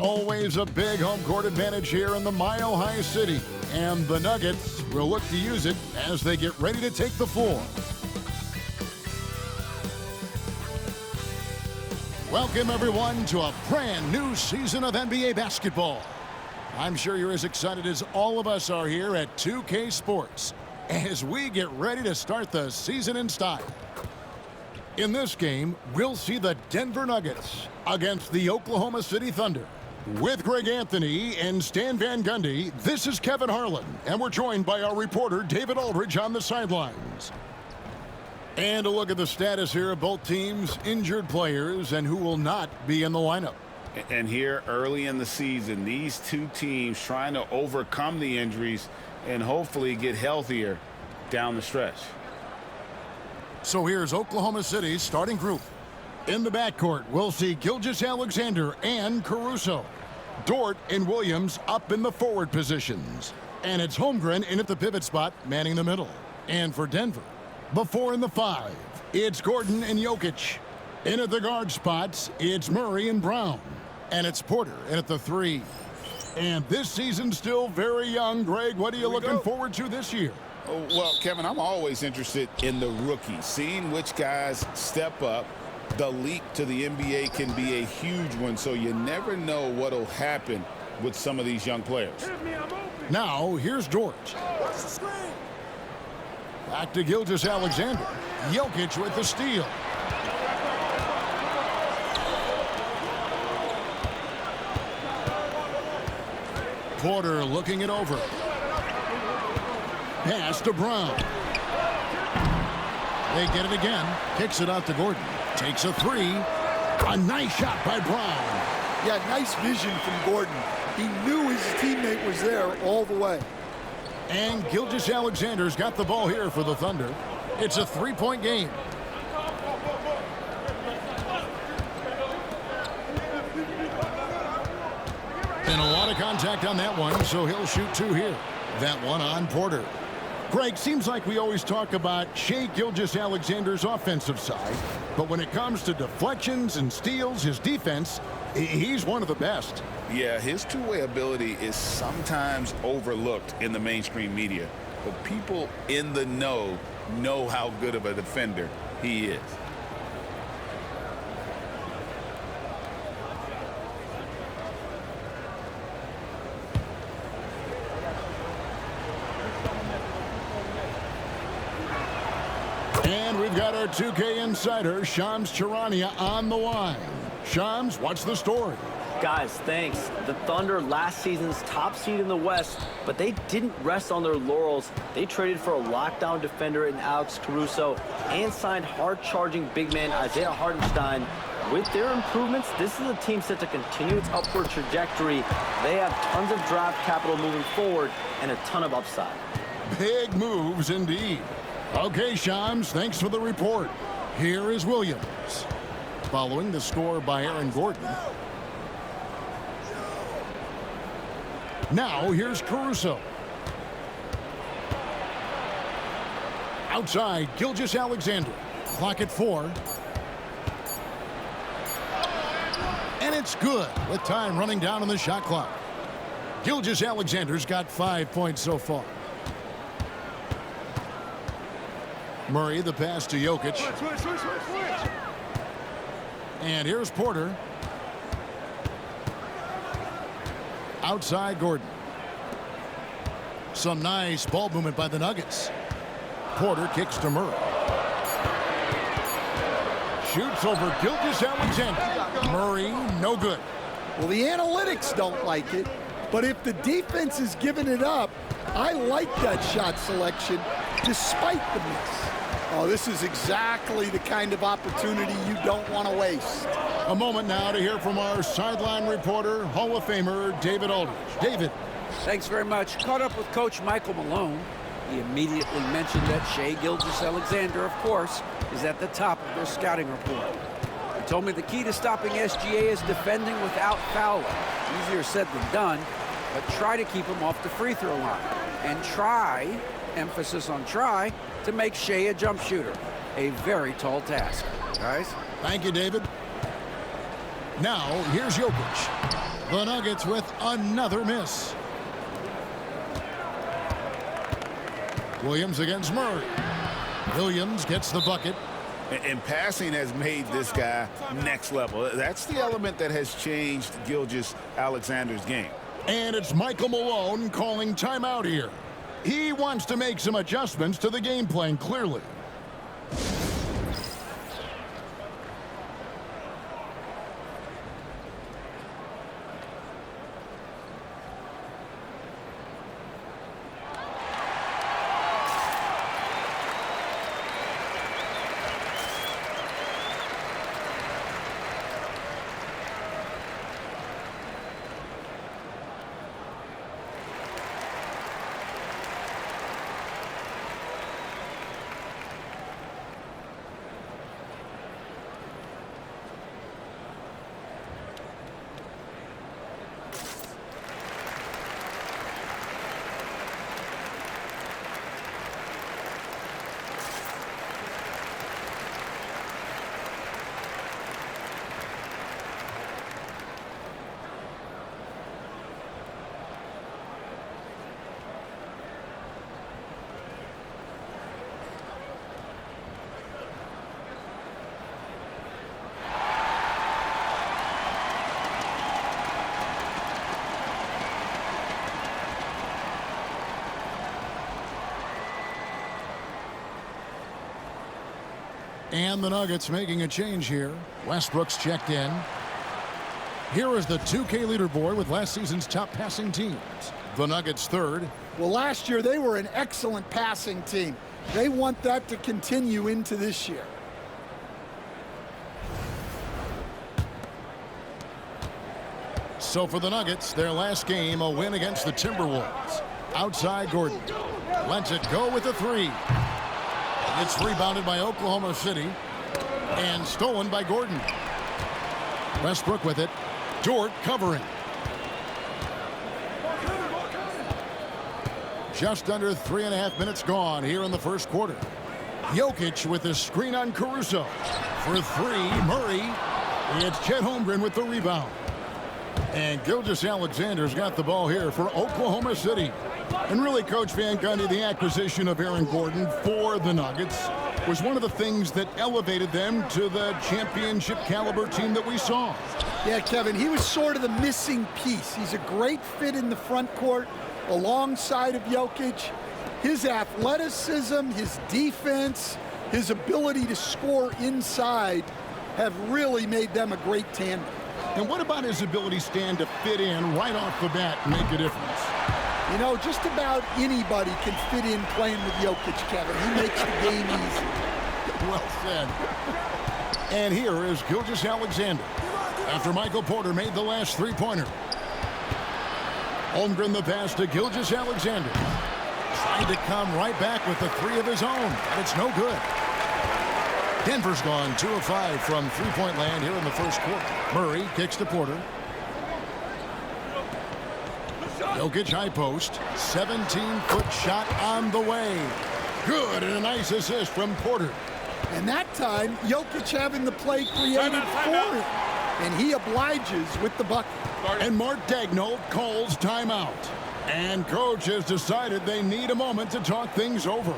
Always a big home court advantage here in the Mile High City, and the Nuggets will look to use it as they get ready to take the floor. Welcome, everyone, to a brand new season of NBA basketball. I'm sure you're as excited as all of us are here at 2K Sports as we get ready to start the season in style. In this game, we'll see the Denver Nuggets against the Oklahoma City Thunder. With Greg Anthony and Stan Van Gundy, this is Kevin Harlan, and we're joined by our reporter David Aldridge on the sidelines. And a look at the status here of both teams' injured players and who will not be in the lineup. And here early in the season, these two teams trying to overcome the injuries and hopefully get healthier down the stretch. So here's Oklahoma City's starting group. In the backcourt, we'll see Gilgeous-Alexander and Caruso. Dort and Williams up in the forward positions. And it's Holmgren in at the pivot spot, manning the middle. And for Denver, the 4 and the 5, it's Gordon and Jokic. In at the guard spots, it's Murray and Brown. And it's Porter in at the 3. And this season's still very young. Greg, what are you looking forward to this year? Oh, well, Kevin, I'm always interested in the rookies, seeing which guys step up. The leap to the NBA can be a huge one, so you never know what will happen with some of these young players. Now, here's Dort. Back to Gilgeous-Alexander. Jokic with the steal. Porter looking it over. Pass to Brown. They get it again. Kicks it out to Gordon. Takes a 3. A nice shot by Brown. Yeah, nice vision from Gordon. He knew his teammate was there all the way. And Gilgeous-Alexander's got the ball here for the Thunder. It's a 3-point game. And a lot of contact on that one, so he'll shoot 2 here. That one on Porter. Greg, seems like we always talk about Shai Gilgeous-Alexander's offensive side, but when it comes to deflections and steals, his defense, he's one of the best. Yeah, his two-way ability is sometimes overlooked in the mainstream media, but people in the know how good of a defender he is. And we've got our 2K insider, Shams Charania, on the line. Shams, what's the story? Guys, thanks. The Thunder last season's top seed in the West, but they didn't rest on their laurels. They traded for a lockdown defender in Alex Caruso and signed hard-charging big man Isaiah Hartenstein. With their improvements, this is a team set to continue its upward trajectory. They have tons of draft capital moving forward and a ton of upside. Big moves indeed. Okay, Shams, thanks for the report. Here is Williams. Following the score by Aaron Gordon. Now, here's Caruso. Outside, Gilgeous-Alexander. Clock at 4. And it's good with time running down on the shot clock. Gilgeous-Alexander's got 5 points so far. Murray, the pass to Jokic. And here's Porter. Outside Gordon. Some nice ball movement by the Nuggets. Porter kicks to Murray. Shoots over Gilgeous-Alexander. Murray, no good. Well, the analytics don't like it, but if the defense is giving it up, I like that shot selection despite the miss. Oh, this is exactly the kind of opportunity you don't want to waste. A moment now to hear from our sideline reporter, Hall of Famer David Aldridge. David. Thanks very much. Caught up with Coach Michael Malone. He immediately mentioned that Shai Gilgeous-Alexander, of course, is at the top of their scouting report. He told me the key to stopping SGA is defending without fouling. Easier said than done, but try to keep him off the free throw line. And try, emphasis on try, to make Shai a jump shooter. A very tall task. Guys? Thank you, David. Now, here's Jokic. The Nuggets with another miss. Williams against Murray. Williams gets the bucket. And passing has made this guy next level. That's the element that has changed Gilgeous-Alexander's game. And it's Michael Malone calling timeout here. He wants to make some adjustments to the game plan, clearly. And the Nuggets making a change here. Westbrook's checked in. Here is the 2K leaderboard with last season's top passing teams. The Nuggets third. Well, last year they were an excellent passing team. They want that to continue into this year. So for the Nuggets, their last game, a win against the Timberwolves. Outside Gordon. Lets it go with the three. It's rebounded by Oklahoma City and stolen by Gordon. Westbrook with it. Dort covering. Just under 3.5 minutes gone here in the first quarter. Jokic with the screen on Caruso. For three, Murray. It's Chet Holmgren with the rebound. And Gilgeous-Alexander's got the ball here for Oklahoma City. And really, Coach Van Gundy, the acquisition of Aaron Gordon for the Nuggets was one of the things that elevated them to the championship caliber team that we saw. Yeah, Kevin, he was sort of the missing piece. He's a great fit in the front court alongside of Jokic. His athleticism, his defense, his ability to score inside have really made them a great tandem. And what about his ability, Stan, to fit in right off the bat and make a difference? You know, just about anybody can fit in playing with Jokic, Kevin. He makes the game easy. Well said. And here is Gilgeous-Alexander after Michael Porter made the last three-pointer. Holmgren the pass to Gilgeous-Alexander. Trying to come right back with the three of his own, and it's no good. Denver's gone 2 of 5 from three-point land here in the first quarter. Murray kicks to Porter. Jokic high post. 17-foot shot on the way. Good, and a nice assist from Porter. And that time, Jokic having the play created for him. And he obliges with the bucket. And Mark Daigneault calls timeout. And coach has decided they need a moment to talk things over.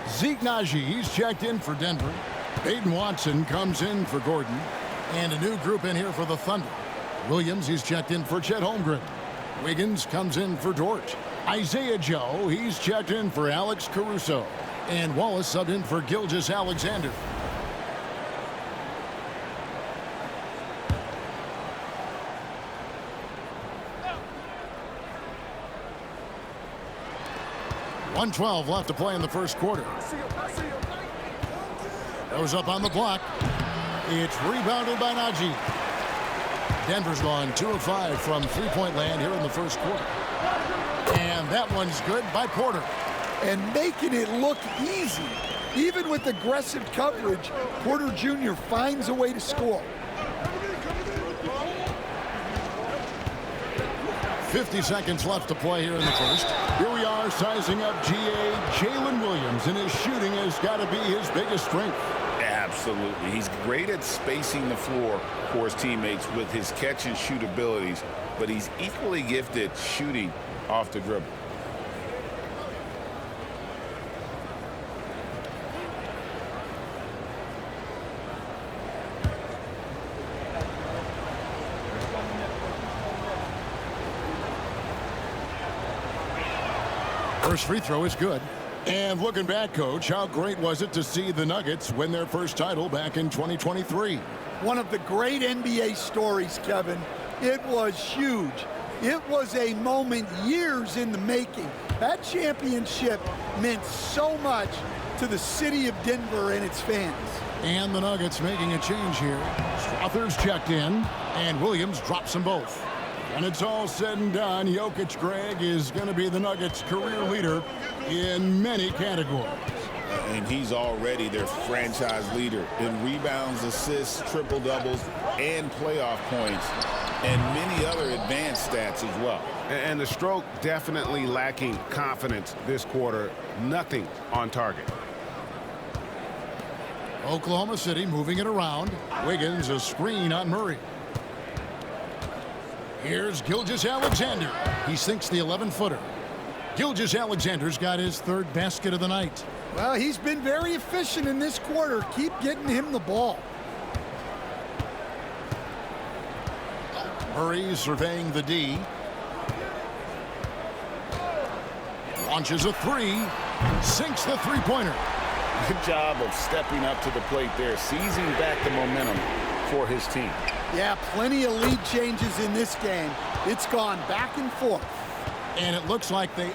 Zeke Nnaji, he's checked in for Denver. Peyton Watson comes in for Gordon. And a new group in here for the Thunder. Williams, he's checked in for Chet Holmgren. Wiggins comes in for Dort. Isaiah Joe, he's checked in for Alex Caruso. And Wallace subbed in for Gilgeous-Alexander. .112 left to play in the first quarter. Goes up on the block. It's rebounded by Nnaji. Denver's gone 2 of 5 from three-point land here in the first quarter. And that one's good by Porter. And making it look easy. Even with aggressive coverage, Porter Jr. finds a way to score. 50 seconds left to play here in the first. Here we are sizing up GA Jalen Williams, and his shooting has got to be his biggest strength. Absolutely. He's great at spacing the floor for his teammates with his catch and shoot abilities, but he's equally gifted shooting off the dribble. First free throw is good. And looking back, Coach, how great was it to see the Nuggets win their first title back in 2023? One of the great NBA stories, Kevin. It was huge. It was a moment years in the making. That championship meant so much to the city of Denver and its fans. And the Nuggets making a change here. Strother's checked in, and Williams drops them both. And it's all said and done, Jokic, Greg, is going to be the Nuggets' career leader in many categories. And he's already their franchise leader in rebounds, assists, triple-doubles, and playoff points, and many other advanced stats as well. And the stroke definitely lacking confidence this quarter. Nothing on target. Oklahoma City moving it around. Wiggins, a screen on Murray. Here's Gilgeous-Alexander. He sinks the 11-footer. Gilgeous-Alexander's got his third basket of the night. Well, he's been very efficient in this quarter. Keep getting him the ball. Murray surveying the D. Launches a three. Sinks the three-pointer. Good job of stepping up to the plate there, seizing back the momentum for his team. Yeah, plenty of lead changes in this game. It's gone back and forth. And it looks like the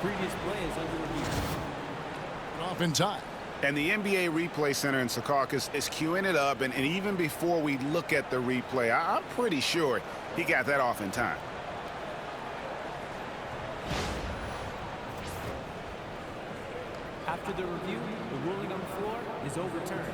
previous play is under review. off in time. And the NBA Replay Center in Secaucus is queuing it up. And even before we look at the replay, I'm pretty sure he got that off in time. After the review, the ruling on the floor is overturned.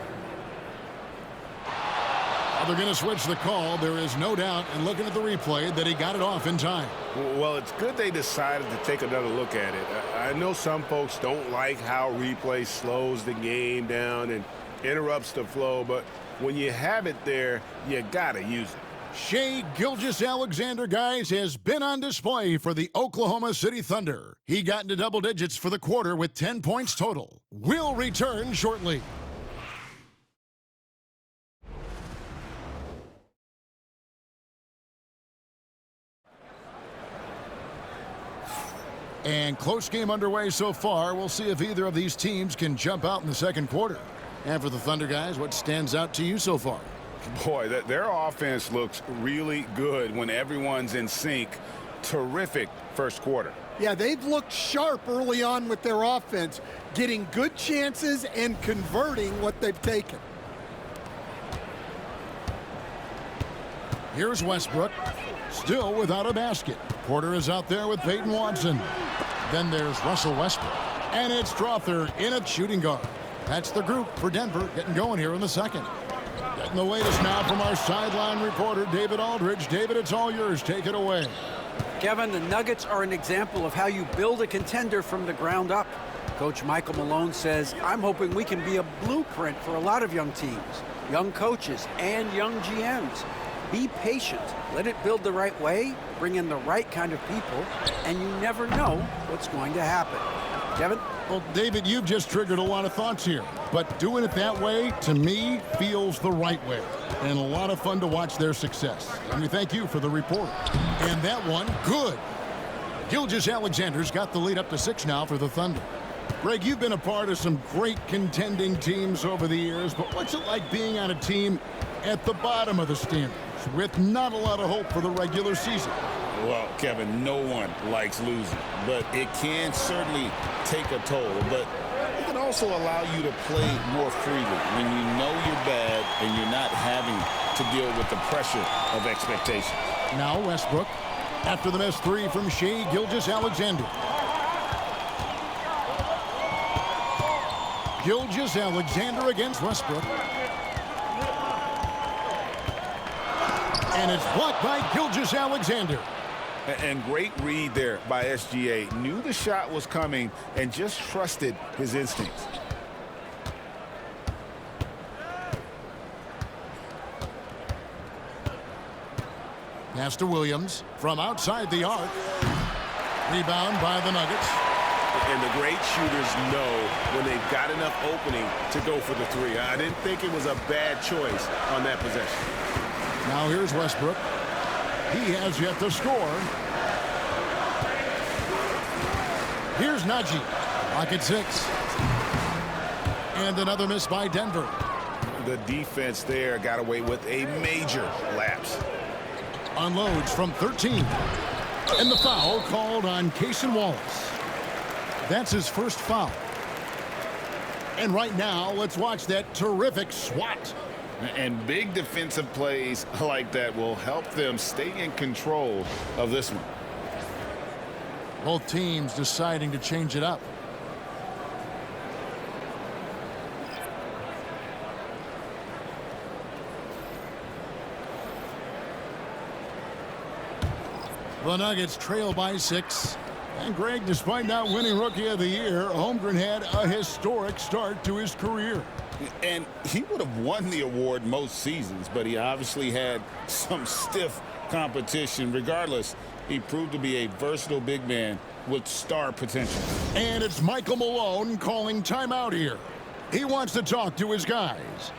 They're going to switch the call. There is no doubt, and looking at the replay, that he got it off in time. Well, it's good they decided to take another look at it. I know some folks don't like how replay slows the game down and interrupts the flow, but when you have it there, you got to use it. Shai Gilgeous-Alexander, guys, has been on display for the Oklahoma City Thunder. He got into double digits for the quarter with 10 points total. We'll return shortly. And close game underway so far. We'll see if either of these teams can jump out in the second quarter. And for the Thunder guys, what stands out to you so far? Boy, their offense looks really good when everyone's in sync. Terrific first quarter. Yeah, they've looked sharp early on with their offense, getting good chances and converting what they've taken. Here's Westbrook, still without a basket. Porter is out there with Peyton Watson. Then there's Russell Westbrook. And it's Strother in at shooting guard. That's the group for Denver getting going here in the second. Getting the latest now from our sideline reporter, David Aldridge. David, it's all yours. Take it away. Kevin, the Nuggets are an example of how you build a contender from the ground up. Coach Michael Malone says, I'm hoping we can be a blueprint for a lot of young teams, young coaches, and young GMs. Be patient. Let it build the right way, bring in the right kind of people, and you never know what's going to happen. Kevin? Well, David, you've just triggered a lot of thoughts here. But doing it that way, to me, feels the right way. And a lot of fun to watch their success. And we thank you for the report. And that one, good. Gilgeous-Alexander's got the lead up to 6 now for the Thunder. Greg, you've been a part of some great contending teams over the years, but what's it like being on a team at the bottom of the standings with not a lot of hope for the regular season? Well, Kevin, no one likes losing, but it can certainly take a toll. But it can also allow you to play more freely when you know you're bad and you're not having to deal with the pressure of expectation. Now Westbrook, after the missed 3 from Shai Gilgeous-Alexander. Gilgeous-Alexander against Westbrook. And it's blocked by Gilgeous-Alexander. And great read there by SGA. Knew the shot was coming and just trusted his instincts. Pass to Williams from outside the arc. Rebound by the Nuggets. And the great shooters know when they've got enough opening to go for the 3. I didn't think it was a bad choice on that possession. Now here's Westbrook. He has yet to score. Here's Najee. Pocket 6. And another miss by Denver. The defense there got away with a major lapse. Unloads from 13. And the foul called on Cason Wallace. That's his first foul. And right now, let's watch that terrific swat. And big defensive plays like that will help them stay in control of this one. Both teams deciding to change it up. The Nuggets trail by 6. And Greg, despite not winning Rookie of the Year, Holmgren had a historic start to his career. And he would have won the award most seasons, but he obviously had some stiff competition. Regardless, he proved to be a versatile big man with star potential. And it's Michael Malone calling timeout here. He wants to talk to his guys.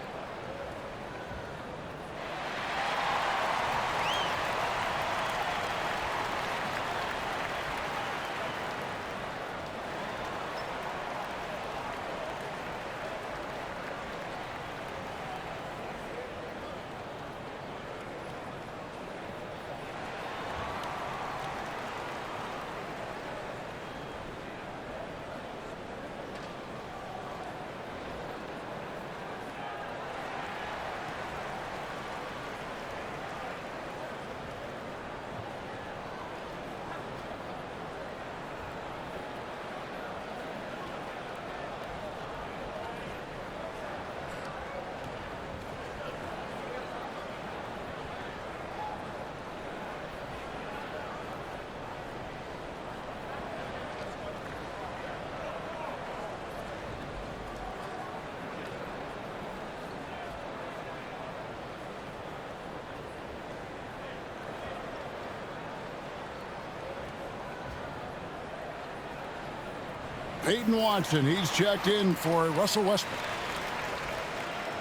Peyton Watson, he's checked in for Russell Westbrook.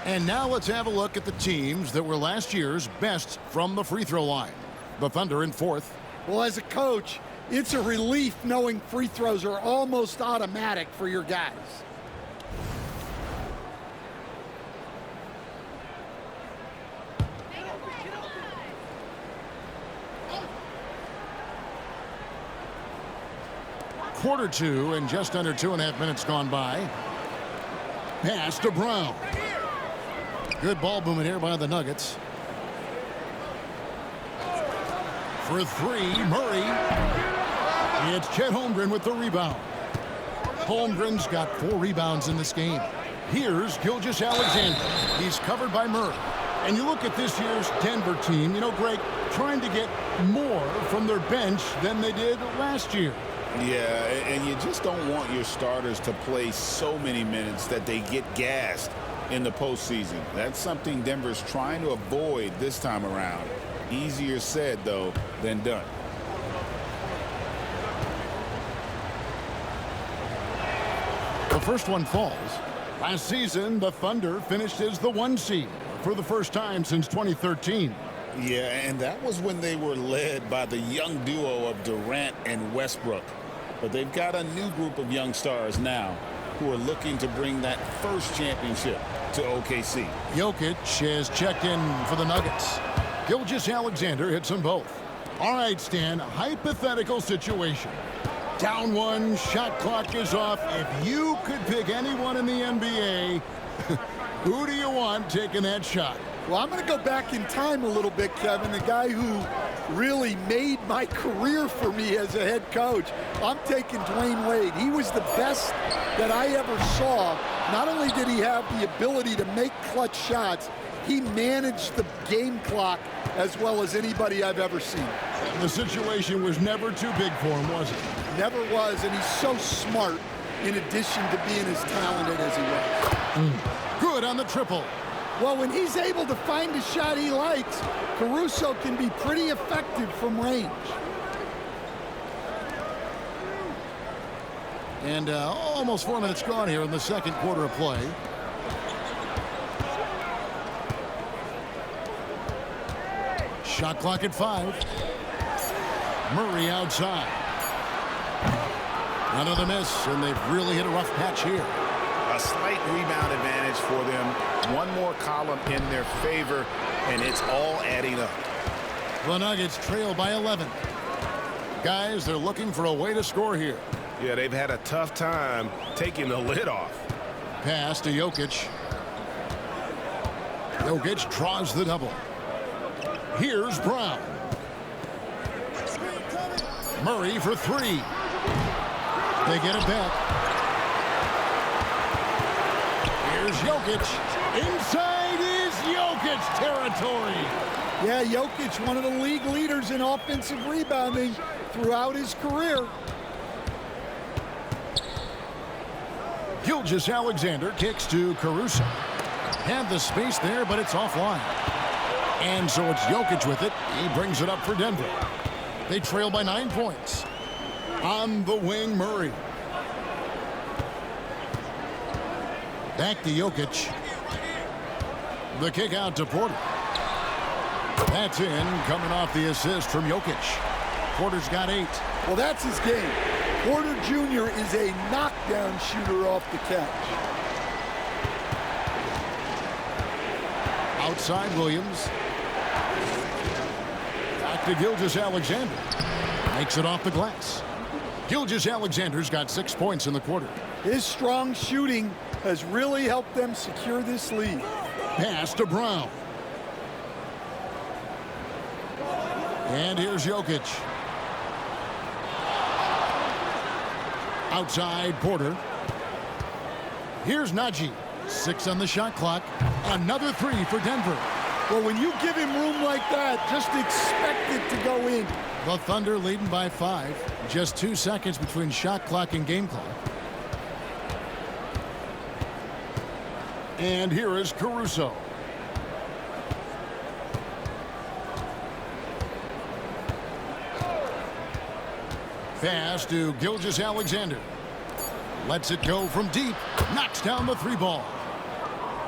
And now let's have a look at the teams that were last year's best from the free throw line. The Thunder in 4th. Well, as a coach, it's a relief knowing free throws are almost automatic for your guys. Quarter 2 and just under 2.5 minutes gone by. Pass to Brown. Good ball movement here by the Nuggets. For 3, Murray. It's Chet Holmgren with the rebound. Holmgren's got 4 rebounds in this game. Here's Gilgeous-Alexander. He's covered by Murray. And you look at this year's Denver team, you know, Greg, trying to get more from their bench than they did last year. Yeah, and you just don't want your starters to play so many minutes that they get gassed in the postseason. That's something Denver's trying to avoid this time around. Easier said, though, than done. first one falls. Last season, the Thunder finished as the 1 seed for the first time since 2013. Yeah, and that was when they were led by the young duo of Durant and Westbrook. But they've got a new group of young stars now who are looking to bring that first championship to OKC. Jokic has checked in for the Nuggets. Gilgeous-Alexander hits them both. All right, Stan, hypothetical situation. Down 1, shot clock is off. If you could pick anyone in the NBA, who do you want taking that shot? Well, I'm going to go back in time a little bit, Kevin. The guy who really made my career for me as a head coach. I'm taking Dwayne Wade. He was the best that I ever saw. Not only did he have the ability to make clutch shots, he managed the game clock as well as anybody I've ever seen. The situation was never too big for him, was it? Never was, and he's so smart in addition to being as talented as he was. Good on the triple. Well, when he's able to find a shot he likes, Caruso can be pretty effective from range. And almost 4 minutes gone here in the second quarter of play. Shot clock at 5. Murray outside. Another miss, and they've really hit a rough patch here. A slight rebound advantage for them. One more column in their favor, and it's all adding up. The Nuggets trail by 11. Guys, they're looking for a way to score here. Yeah, they've had a tough time taking the lid off. Pass to Jokic. Jokic draws the double. Here's Brown. Murray for 3. They get it back. Here's Jokic. Inside is Jokic territory. Yeah, Jokic, one of the league leaders in offensive rebounding throughout his career. Gilgeous-Alexander kicks to Caruso. Had the space there, but it's offline. And so it's Jokic with it. He brings it up for Denver. They trail by 9 points. On the wing, Murray. Back to Jokic. The kick out to Porter. That's in, coming off the assist from Jokic. Porter's got 8. Well, that's his game. Porter Jr. is a knockdown shooter off the catch. Outside Williams. Back to Gilgeous-Alexander. Makes it off the glass. Gilgeous-Alexander's got 6 points in the quarter. His strong shooting has really helped them secure this lead. Pass to Brown. And here's Jokic. Outside Porter. Here's Najee. 6 on the shot clock. Another 3 for Denver. Well, when you give him room like that, just expect it to go in. The Thunder leading by 5. Just 2 seconds between shot clock and game clock. And here is Caruso. Pass to Gilgeous-Alexander. Lets it go from deep. Knocks down the 3 ball.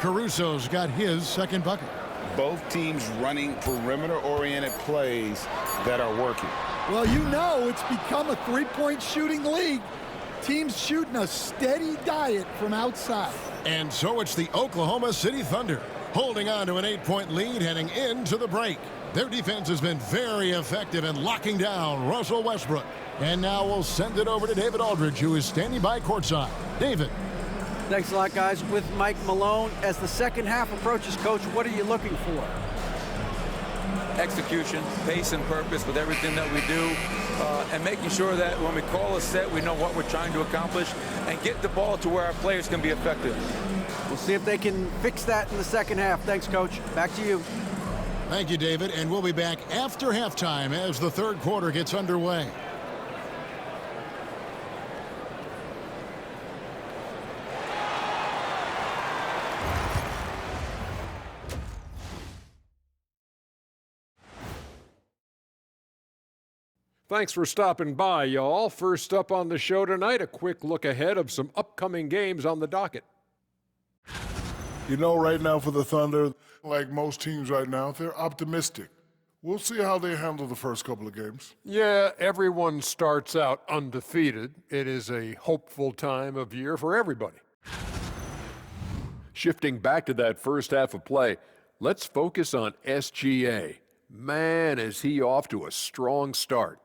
Caruso's got his second bucket. Both teams running perimeter-oriented plays that are working. Well, you know it's become a three-point shooting league. Teams shooting a steady diet from outside. And so it's the Oklahoma City Thunder holding on to an 8-point lead heading into the break. Their defense has been very effective in locking down Russell Westbrook. And now we'll send it over to David Aldridge, who is standing by courtside. David. Thanks a lot, guys. With Mike Malone, as the second half approaches, Coach, what are you looking for? Execution, pace and purpose with everything that we do, and making sure that when we call a set, we know what we're trying to accomplish and get the ball to where our players can be effective. We'll see if they can fix that in the second half. Thanks, Coach. Back to you. Thank you, David. And we'll be back after halftime as the third quarter gets underway. Thanks for stopping by, y'all. First up on the show tonight, a quick look ahead of some upcoming games on the docket. You know, right now for the Thunder, like most teams right now, they're optimistic. We'll see how they handle the first couple of games. Yeah, everyone starts out undefeated. It is a hopeful time of year for everybody. Shifting back to that first half of play, let's focus on SGA. Man, is he off to a strong start.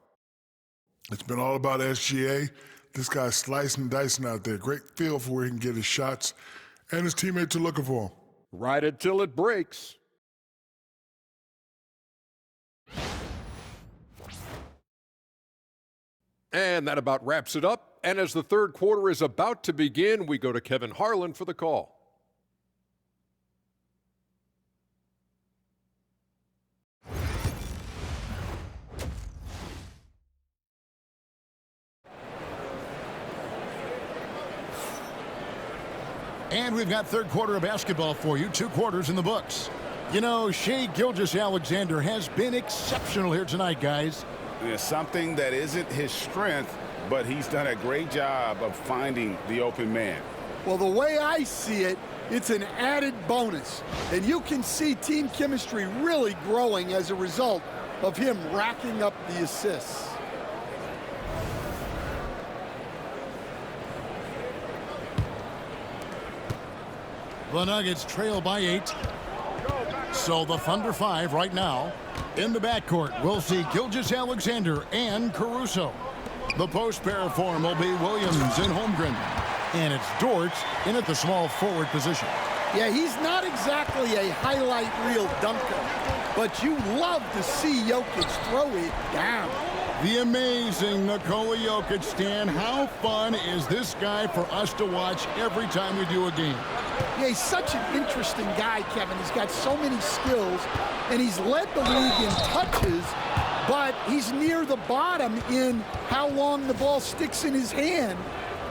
It's been all about SGA. This guy's slicing and dicing out there. Great feel for where he can get his shots, and his teammates are looking for him. Ride it till it breaks. And that about wraps it up. And as the third quarter is about to begin, we go to Kevin Harlan for the call. And we've got third quarter of basketball for you. 2 quarters in the books. You know, Shai Gilgeous-Alexander has been exceptional here tonight, guys. It's something that isn't his strength, but he's done a great job of finding the open man. Well, the way I see it, it's an added bonus. And you can see team chemistry really growing as a result of him racking up the assists. The Nuggets trail by 8. So the Thunder 5 right now. In the backcourt, we'll see Gilgeous-Alexander and Caruso. The post pair form will be Williams and Holmgren. And it's Dort in at the small forward position. Yeah, he's not exactly a highlight reel dunker, but you love to see Jokic throw it down. The amazing Nikola Jokic, Stan. How fun is this guy for us to watch every time we do a game? Yeah, he's such an interesting guy, Kevin. He's got so many skills, and he's led the league in touches, but he's near the bottom in how long the ball sticks in his hand,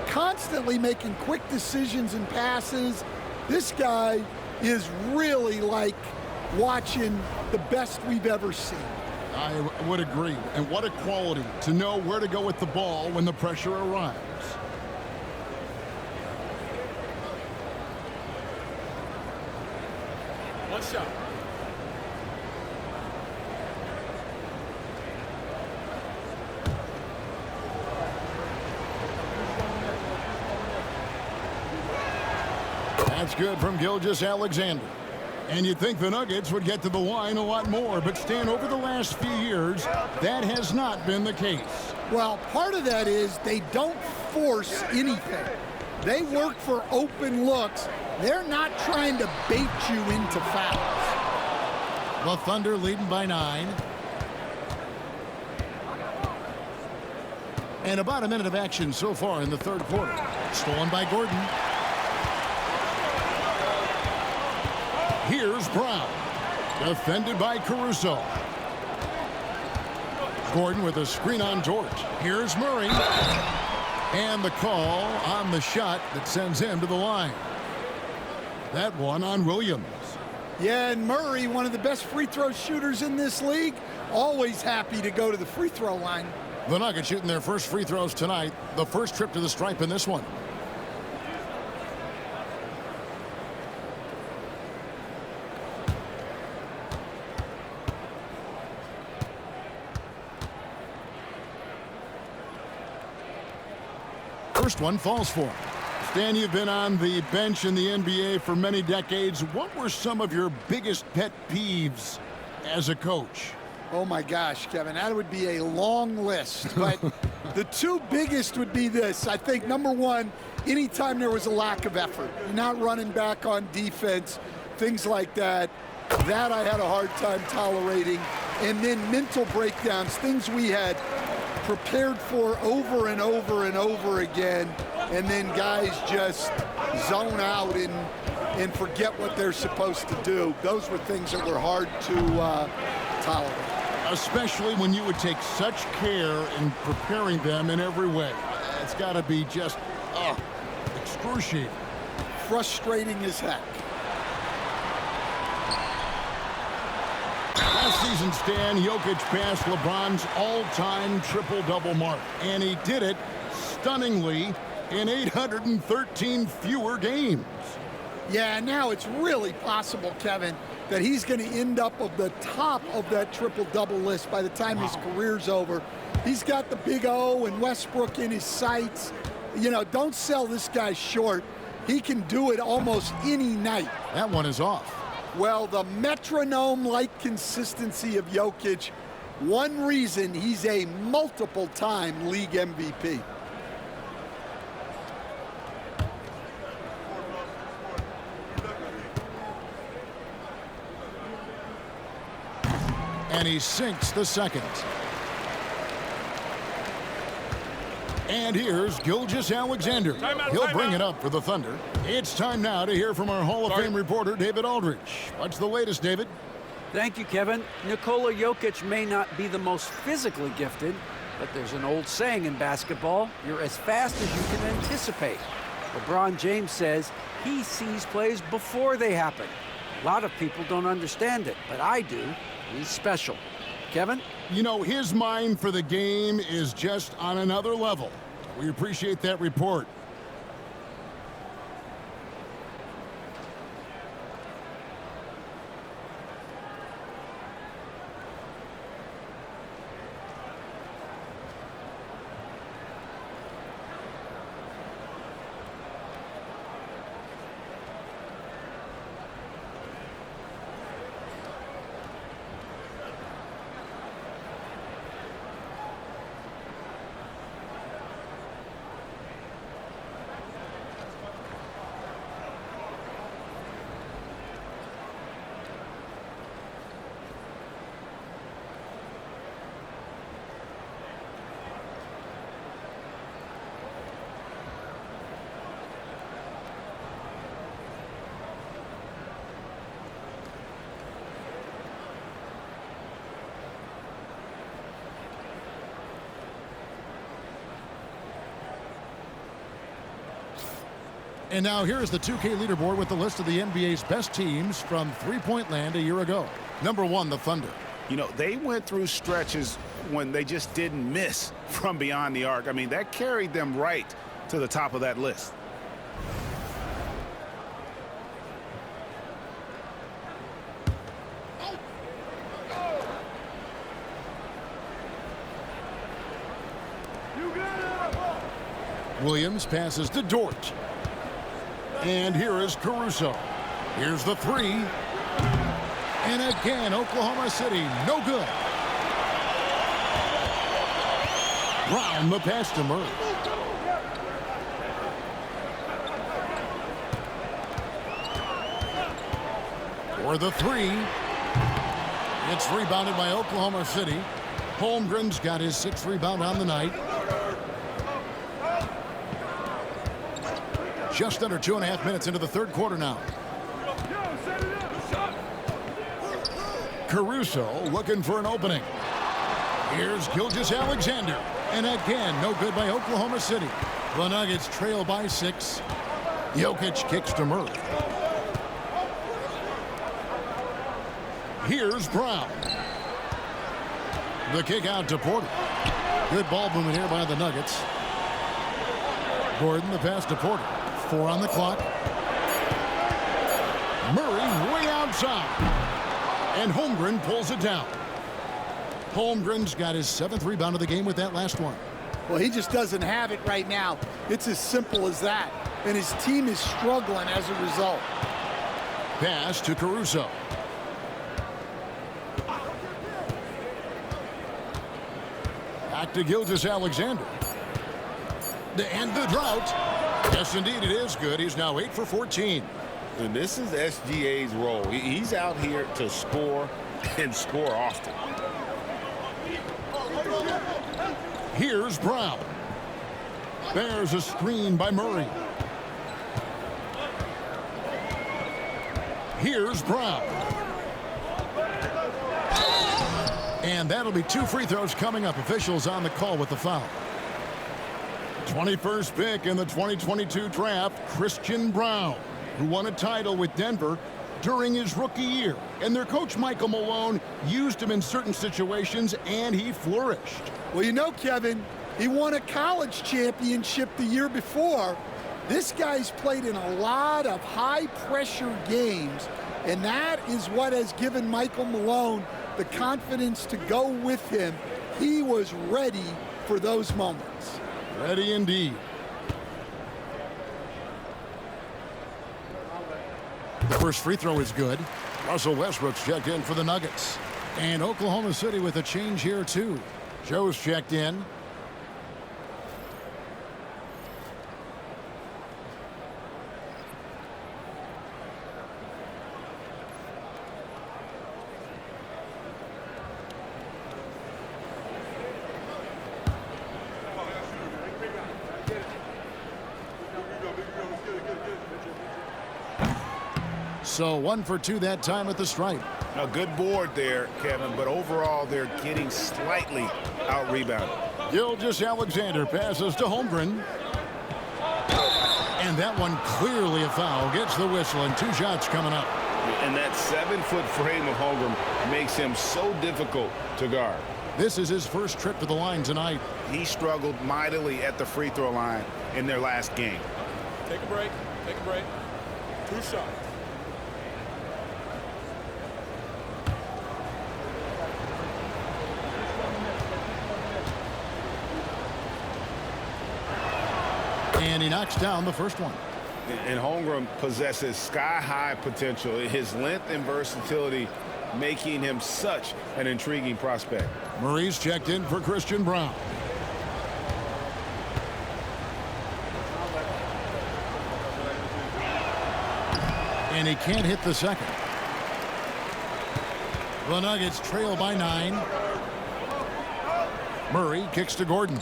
constantly making quick decisions and passes. This guy is really like watching the best we've ever seen. I would agree. And what a quality to know where to go with the ball when the pressure arrives. One shot. That's good from Gilgeous-Alexander. And you'd think the Nuggets would get to the line a lot more, but Stan, over the last few years, that has not been the case. Well, part of that is they don't force anything. They work for open looks. They're not trying to bait you into fouls. The Thunder leading by 9. And about a minute of action so far in the third quarter. Stolen by Gordon. Here's Brown. Defended by Caruso. Gordon with a screen on Dort. Here's Murray. And the call on the shot that sends him to the line. That one on Williams. Yeah, and Murray, one of the best free throw shooters in this league, always happy to go to the free throw line. The Nuggets shooting their first free throws tonight. The first trip to the stripe in this one. First one falls for him. Stan, you've been on the bench in the NBA for many decades. What were some of your biggest pet peeves as a coach? Oh my gosh, Kevin, that would be a long list. But the 2 biggest would be this. I think number 1, anytime there was a lack of effort, you're not running back on defense, things like that. That I had a hard time tolerating. And then mental breakdowns, things we had prepared for over and over and over again, and then guys just zone out and forget what they're supposed to do. Those were things that were hard to tolerate. Especially when you would take such care in preparing them in every way. It's got to be just excruciating. Frustrating as heck. That's season, Stan, Jokic passed LeBron's all-time triple-double mark. And he did it stunningly in 813 fewer games. Yeah, now it's really possible, Kevin, that he's going to end up at the top of that triple-double list by the time his career's over. He's got the Big O and Westbrook in his sights. You know, don't sell this guy short. He can do it almost any night. That one is off. Well, the metronome-like consistency of Jokic, one reason he's a multiple-time league MVP. And he sinks the second. And here's Gilgeous-Alexander. He'll bring it up for the Thunder. It's time now to hear from our Hall of Fame reporter, David Aldridge. What's the latest, David? Thank you, Kevin. Nikola Jokic may not be the most physically gifted, but there's an old saying in basketball, you're as fast as you can anticipate. LeBron James says he sees plays before they happen. A lot of people don't understand it, but I do. He's special. Kevin? You know, his mind for the game is just on another level. We appreciate that report. And now here's the 2K leaderboard with the list of the NBA's best teams from three-point land a year ago. Number 1, the Thunder. You know, they went through stretches when they just didn't miss from beyond the arc. I mean, that carried them right to the top of that list. Williams passes to Dort. And here is Caruso. Here's the three. And again, Oklahoma City, no good. Brown, the pass to Murray. For the three. It's rebounded by Oklahoma City. Holmgren's got his 6th rebound on the night. Just under 2.5 minutes into the third quarter now. Caruso looking for an opening. Here's Gilgeous-Alexander. And again, no good by Oklahoma City. The Nuggets trail by 6. Jokic kicks to Murray. Here's Brown. The kick out to Porter. Good ball movement here by the Nuggets. Gordon, the pass to Porter. 4 on the clock. Murray way outside. And Holmgren pulls it down. Holmgren's got his 7th rebound of the game with that last one. Well, he just doesn't have it right now. It's as simple as that. And his team is struggling as a result. Pass to Caruso. Back to Gilgeous-Alexander. To end the drought. Yes, indeed, it is good. He's now 8 for 14. And this is SGA's role. He's out here to score and score often. Here's Brown. There's a screen by Murray. Here's Brown. And that'll be 2 free throws coming up. Officials on the call with the foul. 21st pick in the 2022 draft, Christian Braun, who won a title with Denver during his rookie year, and their coach Michael Malone used him in certain situations, and he flourished. Well, you know, Kevin, he won a college championship the year before. This guy's played in a lot of high-pressure games, and that is what has given Michael Malone the confidence to go with him. He was ready for those moments. Ready indeed. The first free throw is good. Russell Westbrook's checked in for the Nuggets. And Oklahoma City with a change here, too. Joe's checked in. So 1 for 2 that time at the stripe. A good board there, Kevin, but overall they're getting slightly out-rebounded. Gilgeous-Alexander passes to Holmgren. And that one clearly a foul. Gets the whistle, and 2 shots coming up. And that 7-foot frame of Holmgren makes him so difficult to guard. This is his first trip to the line tonight. He struggled mightily at the free throw line in their last game. Take a break. Take a break. 2 shots. And he knocks down the first one. And Holmgren possesses sky-high potential. His length and versatility making him such an intriguing prospect. Murray's checked in for Christian Braun. And he can't hit the second. The Nuggets trail by 9. Murray kicks to Gordon.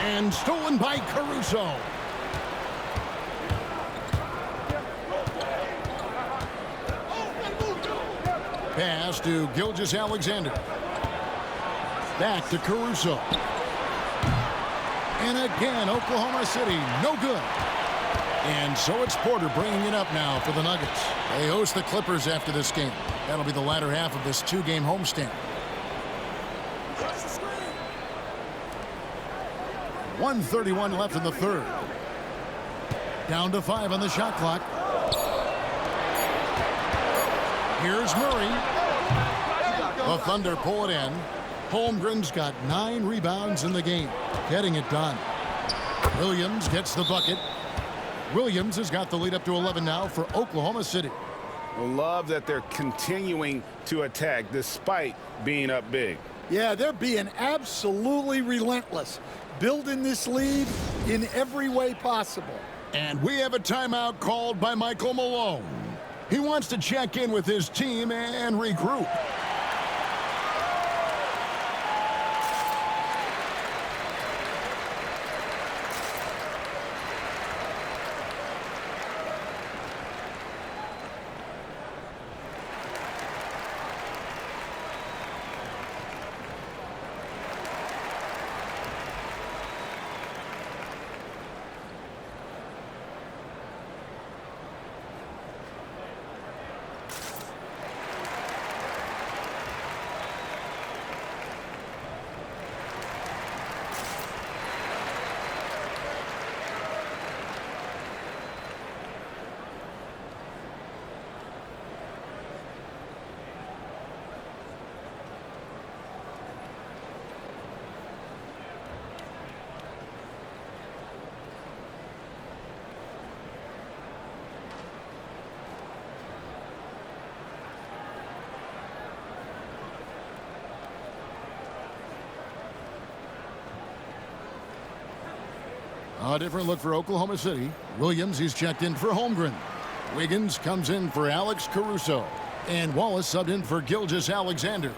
And stolen by Caruso. Pass to Gilgeous-Alexander. Back to Caruso. And again, Oklahoma City, no good. And so it's Porter bringing it up now for the Nuggets. They host the Clippers after this game. That'll be the latter half of this 2-game homestand. 1:31 left in the third. Down to 5 on the shot clock. Here's Murray. The Thunder pull it in. Holmgren's got 9 rebounds in the game, getting it done. Williams gets the bucket. Williams has got the lead up to 11 now for Oklahoma City. Love that they're continuing to attack despite being up big. Yeah, they're being absolutely relentless, building this lead in every way possible. And we have a timeout called by Michael Malone. He wants to check in with his team and regroup. A different look for Oklahoma City. Williams, he's checked in for Holmgren. Wiggins comes in for Alex Caruso. And Wallace subbed in for Gilgeous-Alexander.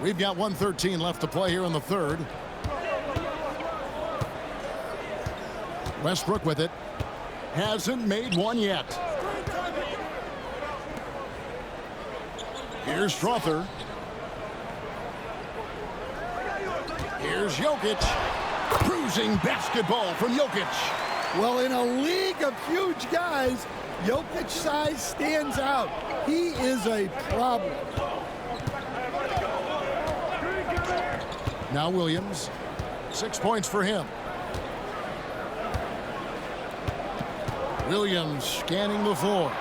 We've got 1:13 left to play here in the third. Westbrook with it. Hasn't made one yet. Here's Strother. Here's Jokic. Cruising basketball from Jokic. Well, in a league of huge guys, Jokic's size stands out. He is a problem. Now Williams. 6 points for him. Williams scanning the floor.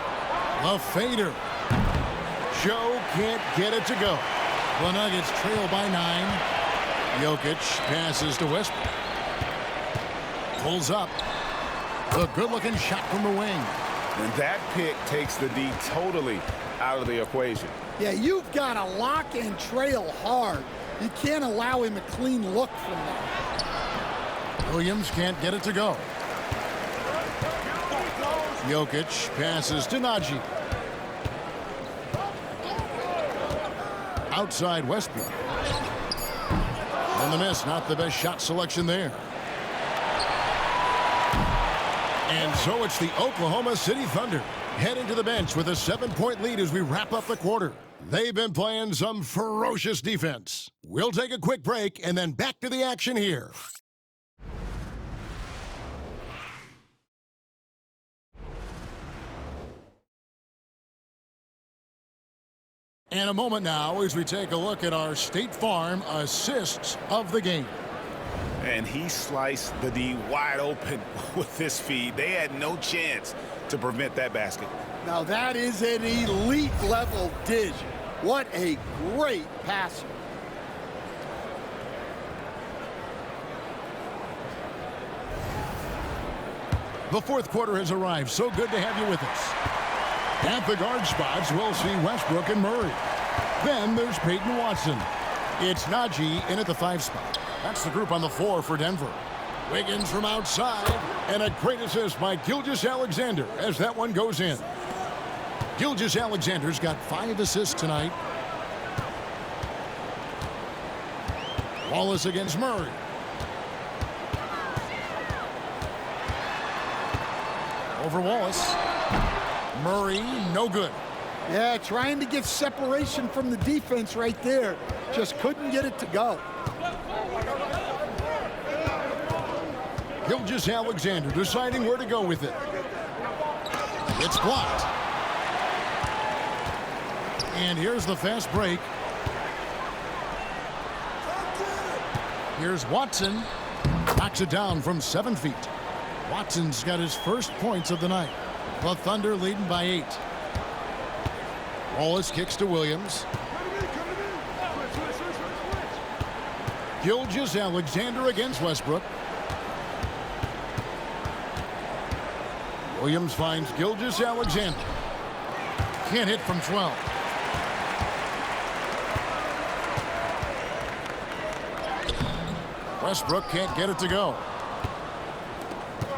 A fader. Joe can't get it to go. The Nuggets trail by 9. Jokic passes to Westbrook. Pulls up. The good-looking shot from the wing. And that pick takes the D totally out of the equation. Yeah, you've got to lock and trail hard. You can't allow him a clean look from that. Williams can't get it to go. Jokic passes to Najee. Outside Westbrook. And the miss, not the best shot selection there. And so it's the Oklahoma City Thunder heading to the bench with a 7-point lead as we wrap up the quarter. They've been playing some ferocious defense. We'll take a quick break and then back to the action here. And a moment now as we take a look at our State Farm assists of the game. And he sliced the D wide open with this feed. They had no chance to prevent that basket. Now that is an elite level dish. What a great passer. The fourth quarter has arrived. So good to have you with us. At the guard spots, we'll see Westbrook and Murray. Then there's Peyton Watson. It's Najee in at the 5 spot. That's the group on the floor for Denver. Wiggins from outside, and a great assist by Gilgeous-Alexander as that one goes in. Gilgeous-Alexander's got 5 assists tonight. Wallace against Murray. Over Wallace. Murray, no good. Yeah, trying to get separation from the defense right there. Just couldn't get it to go. Gilgeous-Alexander deciding where to go with it. It's blocked. And here's the fast break. Here's Watson. Knocks it down from 7 feet. Watson's got his first points of the night. The Thunder leading by 8. Wallace kicks to Williams. Gilgeous-Alexander against Westbrook. Williams finds Gilgeous-Alexander. Can't hit from 12. Westbrook can't get it to go.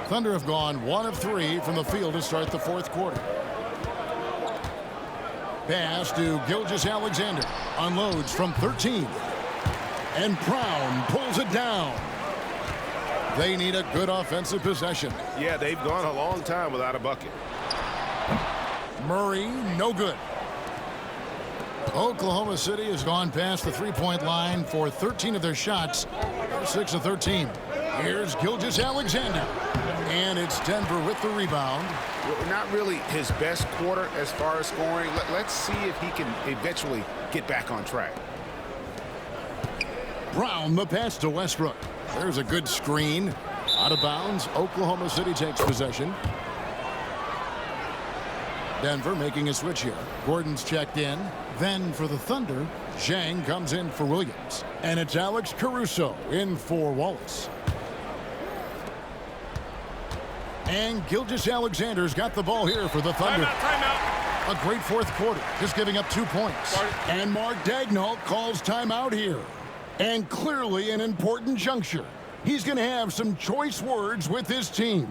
Thunder have gone 1 of 3 from the field to start the fourth quarter. Pass to Gilgeous-Alexander. Unloads from 13. And Brown pulls it down. They need a good offensive possession. Yeah, they've gone a long time without a bucket. Murray, no good. Oklahoma City has gone past the three-point line for 13 of their shots. They're 6 of 13. Here's Gilgeous-Alexander. And it's Denver with the rebound. Not really his best quarter as far as scoring. Let's see if he can eventually get back on track. Brown, the pass to Westbrook. There's a good screen. Out of bounds. Oklahoma City takes possession. Denver making a switch here. Gordon's checked in. Then for the Thunder, Zhang comes in for Williams. And it's Alex Caruso in for Wallace. And Gilgeous-Alexander's got the ball here for the Thunder. Timeout. A great fourth quarter, just giving up 2 points. And Mark Daigneault calls timeout here. And clearly an important juncture. He's going to have some choice words with his team.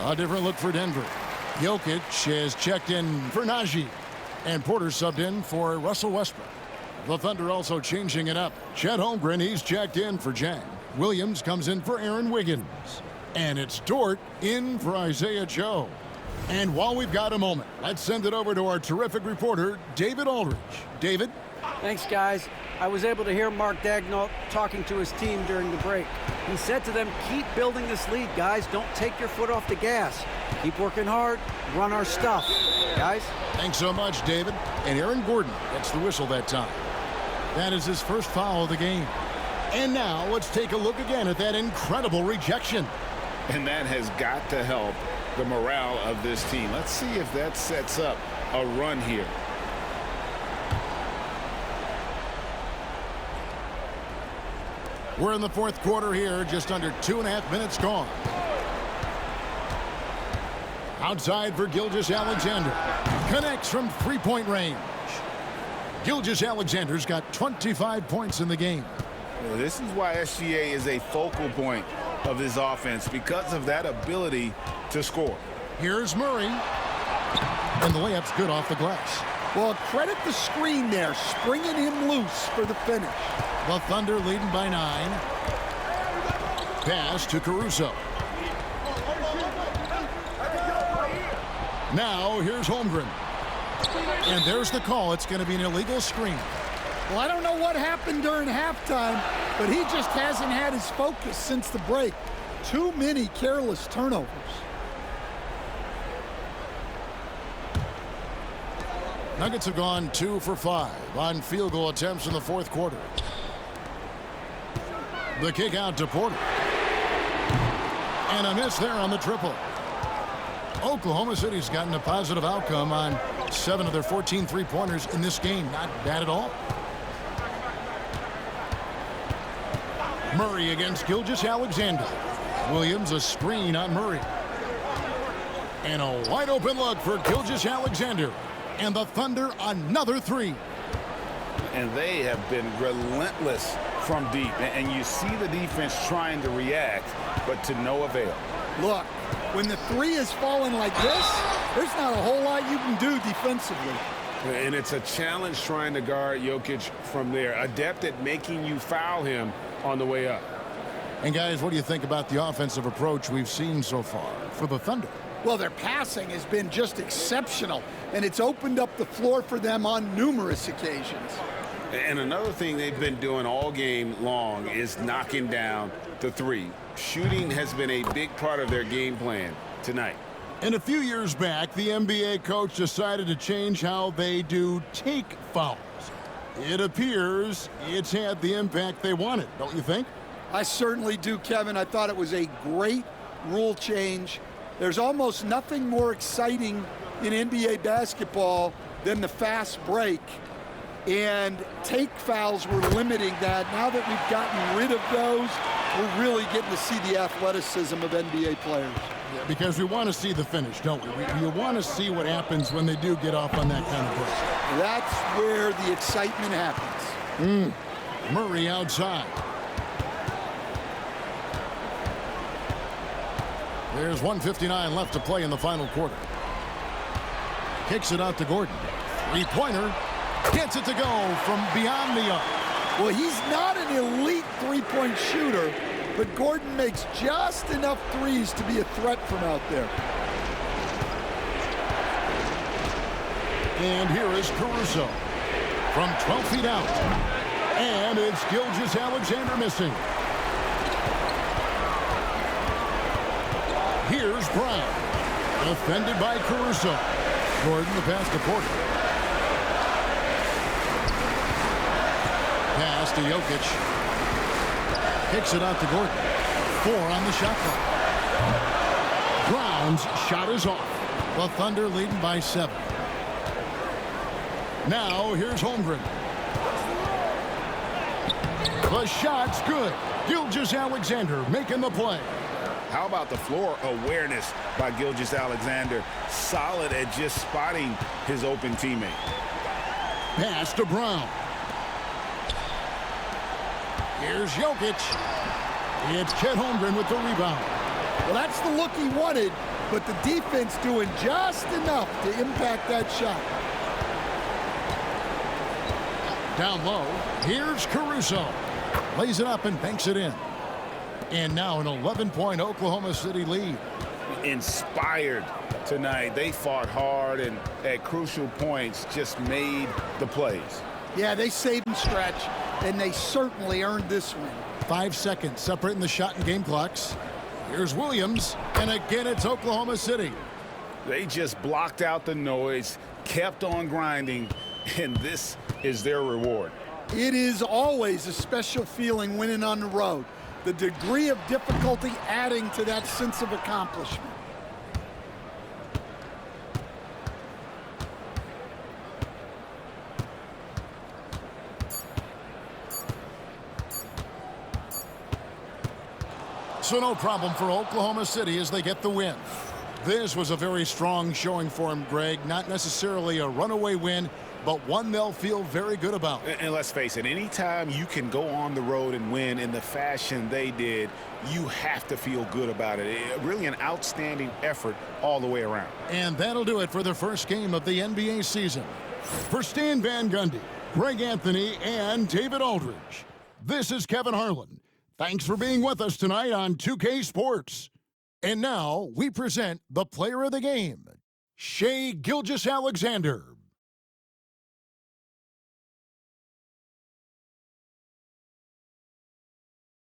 A different look for Denver. Jokic has checked in for Najee. And Porter subbed in for Russell Westbrook. The Thunder also changing it up. Chet Holmgren, he's checked in for Jang. Williams comes in for Aaron Wiggins. And it's Dort in for Isaiah Joe. And while we've got a moment, let's send it over to our terrific reporter, David Aldridge. David? Thanks, guys. I was able to hear Mark Daigneault talking to his team during the break. He said to them, keep building this lead, guys. Don't take your foot off the gas. Keep working hard. Run our stuff. Guys? Thanks so much, David. And Aaron Gordon gets the whistle that time. That is his first foul of the game. And now let's take a look again at that incredible rejection. And that has got to help the morale of this team. Let's see if that sets up a run here. We're in the fourth quarter here, just under 2.5 minutes gone. Outside for Gilgeous-Alexander. Connects from three-point range. Gilgeous-Alexander's got 25 points in the game. This is why SGA is a focal point of this offense, because of that ability to score. Here's Murray. And the layup's good off the glass. Well, credit the screen there, springing him loose for the finish. The Thunder leading by 9. Pass to Caruso. Now here's Holmgren. And there's the call. It's going to be an illegal screen. Well, I don't know what happened during halftime, but he just hasn't had his focus since the break. Too many careless turnovers. Nuggets have gone 2 for 5 on field goal attempts in the fourth quarter. The kick out to Porter. And a miss there on the triple. Oklahoma City's gotten a positive outcome on 7 of their 14 three-pointers in this game. Not bad at all. Murray against Gilgeous-Alexander. Williams a screen on Murray. And a wide open look for Gilgeous-Alexander. And the Thunder another 3. And they have been relentless from deep. And you see the defense trying to react, but to no avail. Look, when the 3 is falling like this, there's not a whole lot you can do defensively. And it's a challenge trying to guard Jokic from there. Adept at making you foul him on the way up. And guys, what do you think about the offensive approach we've seen so far for the Thunder? Well, their passing has been just exceptional, and it's opened up the floor for them on numerous occasions. And another thing they've been doing all game long is knocking down the 3. Shooting has been a big part of their game plan tonight. And a few years back, the NBA coach decided to change how they do take fouls. It appears it's had the impact they wanted, don't you think? I certainly do, Kevin. I thought it was a great rule change. There's almost nothing more exciting in NBA basketball than the fast break. And take fouls were limiting that. Now that we've gotten rid of those, we're really getting to see the athleticism of NBA players. Yeah, because we want to see the finish, don't we? We want to see what happens when they do get off on that kind of break. That's where the excitement happens. Murray outside. There's 1:59 left to play in the final quarter. Kicks it out to Gordon. Three-pointer. Gets it to go from beyond the arc. Well, he's not an elite three-point shooter, but Gordon makes just enough threes to be a threat from out there. And here is Caruso from 12 feet out. And it's Gilgeous-Alexander missing. Here's Brown. Defended by Caruso. Gordon the pass to Porter. Pass to Jokic. Kicks it out to Gordon. 4 on the shot clock. Brown's shot is off. The Thunder leading by 7. Now here's Holmgren. The shot's good. Gilgeous-Alexander making the play. How about the floor awareness by Gilgeous-Alexander? Solid at just spotting his open teammate. Pass to Brown. Here's Jokic. It's Chet Holmgren with the rebound. Well, that's the look he wanted, but the defense doing just enough to impact that shot. Down low, here's Caruso. Lays it up and banks it in. And now an 11-point Oklahoma City lead. Inspired tonight. They fought hard and at crucial points just made the plays. Yeah, they saved and stretch, and they certainly earned this win. 5 seconds separating the shot and game clocks. Here's Williams, and again it's Oklahoma City. They just blocked out the noise, kept on grinding, and this is their reward. It is always a special feeling winning on the road. The degree of difficulty adding to that sense of accomplishment. So no problem for Oklahoma City as they get the win. This was a very strong showing for them, Greg. Not necessarily a runaway win, but one they'll feel very good about. And let's face it, anytime you can go on the road and win in the fashion they did, you have to feel good about it. Really an outstanding effort all the way around. And that'll do it for the first game of the NBA season. For Stan Van Gundy, Greg Anthony, and David Aldridge, this is Kevin Harlan. Thanks for being with us tonight on 2K Sports. And now we present the player of the game, Shai Gilgeous-Alexander.